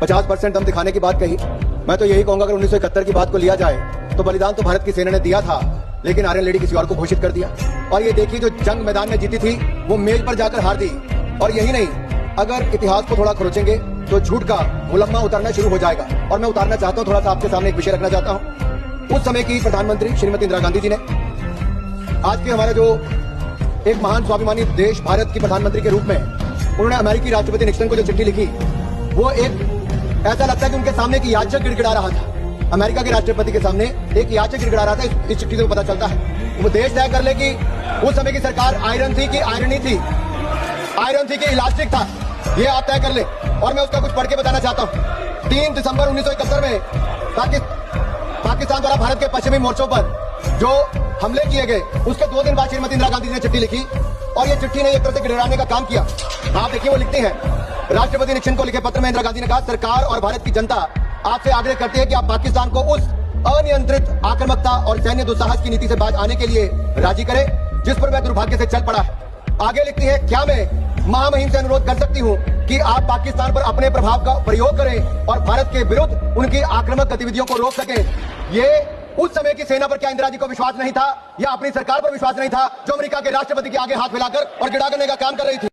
50% दम दिखाने की बात कही। मैं तो यही कहूंगा, अगर 1971 की बात को लिया जाए तो बलिदान तो भारत की सेना ने दिया था, लेकिन आयरन लेडी किसी और को घोषित कर दिया। और ये देखिए, जो जंग मैदान में जीती थी वो मेज पर जाकर हार दी। और यही नहीं, अगर इतिहास को थोड़ा खरोचेंगे तो झूठ का मुलम्मा उतरना शुरू हो जाएगा। और मैं उतारना चाहता हूं, थोड़ा सा आपके सामने एक विषय रखना चाहता हूं। उस समय की प्रधानमंत्री श्रीमती इंदिरा गांधी जी ने आज के हमारा जो एक महान स्वाभिमानी देश भारत की प्रधानमंत्री के रूप में उन्होंने अमेरिकी राष्ट्रपति निक्सन को जो चिट्ठी लिखी, वो एक ऐसा लगता है कि उनके सामने एक याचक गिड़गिड़ा रहा था। अमेरिका के राष्ट्रपति के सामने एक याचक गिड़गिड़ा रहा था। इस चिट्ठी से पता चलता है वो देश तय कर ले कि उस समय की सरकार आयरन थी कि आयरनी थी, आयरन थी कि इलास्टिक था, ये आप तय कर ले। और मैं उसका कुछ पढ़ के बताना चाहता हूँ। 3 दिसंबर 1971 में पाकिस्तान द्वारा भारत के पश्चिमी मोर्चों पर जो हमले किए गए, उसके 2 दिन बाद श्रीमती इंदिरा गांधी जी ने चिट्ठी लिखी और ये चिट्ठी ने एक तरह से गिड़गिड़ाने का काम किया। आप देखिए, वो लिखते हैं, राष्ट्रपति निक्सन को लिखे पत्र में इंदिरा गांधी ने कहा, सरकार और भारत की जनता आपसे आग्रह करती है कि आप पाकिस्तान को उस अनियंत्रित आक्रामकता और सैन्य दुस्साहस की नीति से बाज आने के लिए राजी करें जिस पर वह दुर्भाग्य से चल पड़ा है। आगे लिखती है, क्या मैं महामहिम से अनुरोध कर सकती हूँ कि आप पाकिस्तान पर अपने प्रभाव का प्रयोग करें और भारत के विरुद्ध उनकी आक्रामक गतिविधियों को रोक सकें। ये उस समय की सेना पर क्या इंदिरा जी को विश्वास नहीं था या अपनी सरकार पर विश्वास नहीं था जो अमेरिका के राष्ट्रपति के आगे हाथ मिलाकर और गिड़ाने का काम कर रही थी?